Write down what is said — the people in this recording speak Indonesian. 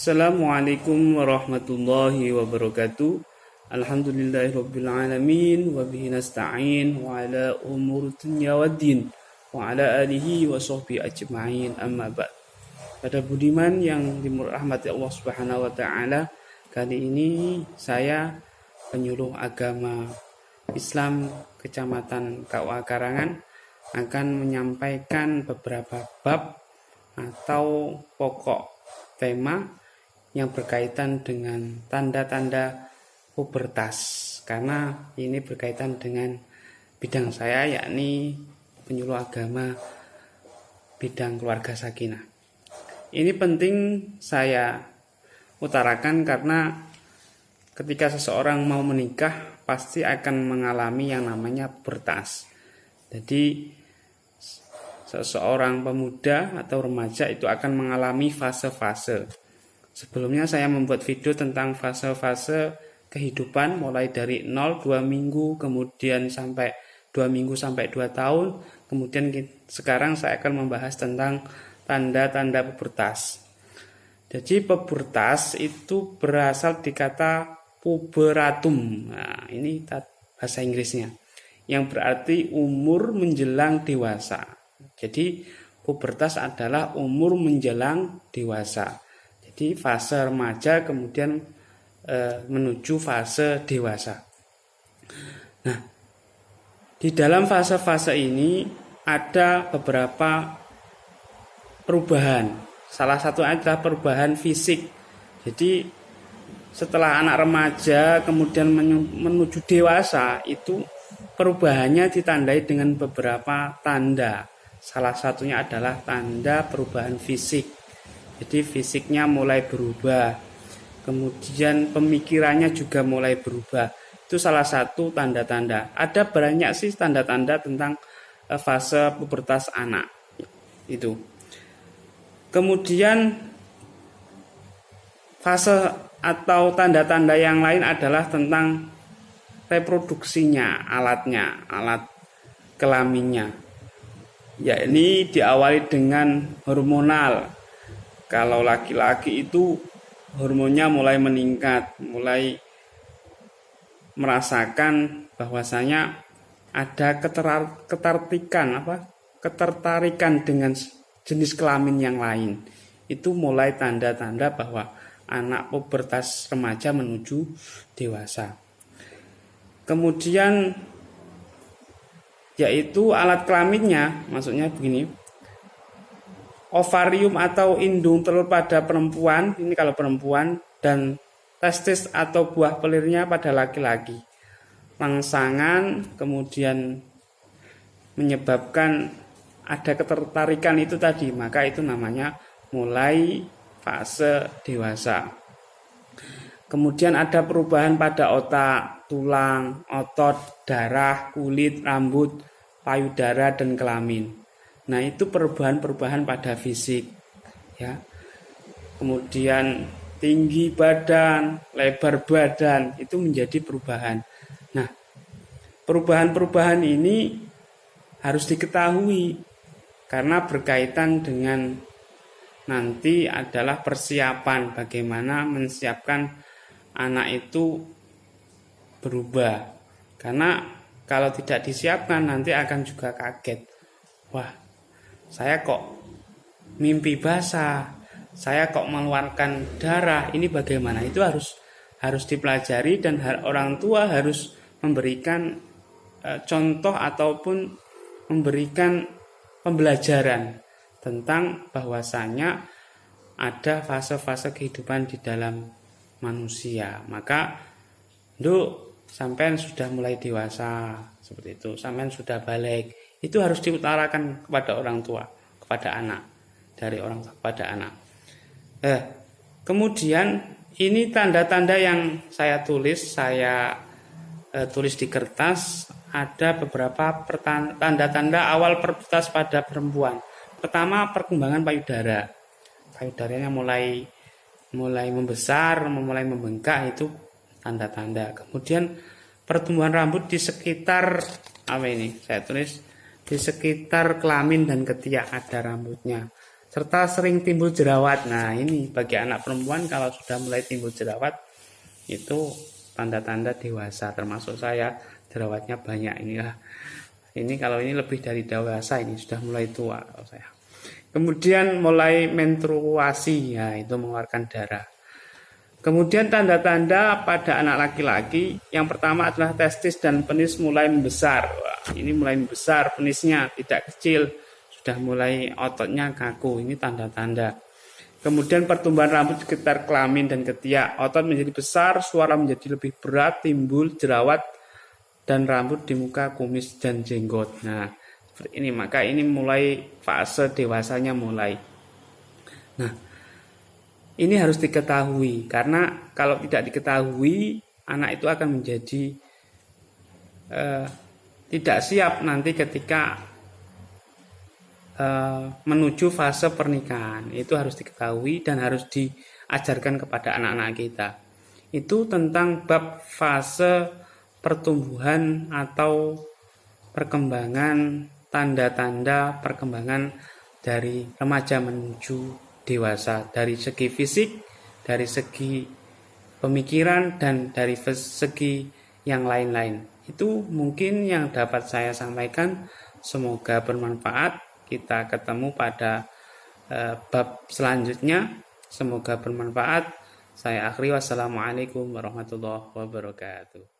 Assalamualaikum warahmatullahi wabarakatuh. Alhamdulillahirabbil alamin wa bihi nasta'in wa ala umur dunya waddin wa ala alihi wa sahbihi ajma'in, amma ba'd. Pada budiman yang dirahmati Allah Subhanahu wa taala, kali ini saya penyuluh agama Islam Kecamatan Kawah Karangan akan menyampaikan beberapa bab atau pokok tema yang berkaitan dengan tanda-tanda pubertas, karena ini berkaitan dengan bidang saya, yakni penyuluh agama bidang keluarga sakinah. Ini penting saya utarakan karena ketika seseorang mau menikah pasti akan mengalami yang namanya pubertas. Jadi seseorang pemuda atau remaja itu akan mengalami fase-fase. Sebelumnya saya membuat video tentang fase-fase kehidupan mulai dari 0-2 minggu, kemudian sampai 2 minggu sampai 2 tahun. Kemudian sekarang saya akan membahas tentang tanda-tanda pubertas. Jadi pubertas itu berasal dari kata puberatum. Nah, ini bahasa Inggrisnya, yang berarti umur menjelang dewasa. Jadi pubertas adalah umur menjelang dewasa. Jadi fase remaja kemudian menuju fase dewasa. Nah, di dalam fase-fase ini ada beberapa perubahan. Salah satu adalah perubahan fisik. Jadi setelah anak remaja kemudian menuju dewasa, itu perubahannya ditandai dengan beberapa tanda. Salah satunya adalah tanda perubahan fisik. Jadi fisiknya mulai berubah, kemudian pemikirannya juga mulai berubah. Itu salah satu tanda-tanda. Ada banyak sih tanda-tanda tentang fase pubertas anak itu. Kemudian fase atau tanda-tanda yang lain adalah tentang reproduksinya, alat kelaminnya. Ya, ini diawali dengan hormonal. Kalau laki-laki itu hormonnya mulai meningkat, mulai merasakan bahwasanya ada ketertarikan dengan jenis kelamin yang lain. Itu mulai tanda-tanda bahwa anak pubertas remaja menuju dewasa. Kemudian yaitu alat kelaminnya, maksudnya begini, ovarium atau indung telur pada perempuan, ini kalau perempuan, dan testis atau buah pelirnya pada laki-laki. Rangsangan kemudian menyebabkan ada ketertarikan itu tadi, maka itu namanya mulai fase dewasa. Kemudian ada perubahan pada otak, tulang, otot, darah, kulit, rambut, payudara, dan kelamin. Nah, itu perubahan-perubahan pada fisik, ya. Kemudian tinggi badan, lebar badan, itu menjadi perubahan. Nah, perubahan-perubahan ini harus diketahui karena berkaitan dengan nanti adalah persiapan bagaimana menyiapkan anak itu berubah. Karena kalau tidak disiapkan nanti akan juga kaget. Wah, saya kok mimpi basah, saya kok mengeluarkan darah, ini bagaimana? Itu harus dipelajari dan orang tua harus memberikan contoh ataupun memberikan pembelajaran tentang bahwasanya ada fase-fase kehidupan di dalam manusia. Maka sampean sudah mulai dewasa seperti itu, sampean sudah balik, itu harus diutarakan kepada orang tua, kepada anak, dari orang tua kepada anak. Kemudian ini tanda-tanda yang saya tulis di kertas. Ada beberapa tanda-tanda awal pubertas pada perempuan. Pertama, perkembangan payudara. Payudaranya mulai membesar, mulai membengkak, itu tanda-tanda. Kemudian pertumbuhan rambut di sekitar saya tulis di sekitar kelamin dan ketiak ada rambutnya. serta sering timbul jerawat. Nah, ini bagi anak perempuan kalau sudah mulai timbul jerawat itu tanda-tanda dewasa, termasuk saya jerawatnya banyak inilah. Ini kalau ini lebih dari dewasa, ini sudah mulai tua kalau saya. Kemudian mulai menstruasi, ya itu mengeluarkan darah. Kemudian tanda-tanda pada anak laki-laki, yang pertama adalah testis dan penis mulai membesar. Wah, ini mulai membesar, penisnya tidak kecil, sudah mulai ototnya kaku, ini tanda-tanda. Kemudian pertumbuhan rambut di sekitar kelamin dan ketiak, otot menjadi besar, suara menjadi lebih berat, timbul jerawat dan rambut di muka, kumis dan jenggot. Nah, seperti ini, maka ini mulai fase dewasanya mulai. Nah, ini harus diketahui, karena kalau tidak diketahui, anak itu akan menjadi tidak siap nanti ketika menuju fase pernikahan. Itu harus diketahui dan harus diajarkan kepada anak-anak kita. Itu tentang bab fase pertumbuhan atau perkembangan, tanda-tanda perkembangan dari remaja menuju dewasa, dari segi fisik, dari segi pemikiran, dan dari segi yang lain-lain. Itu mungkin yang dapat saya sampaikan. Semoga bermanfaat. Kita ketemu pada bab selanjutnya. Semoga bermanfaat. Saya akhiri, wassalamualaikum warahmatullahi wabarakatuh.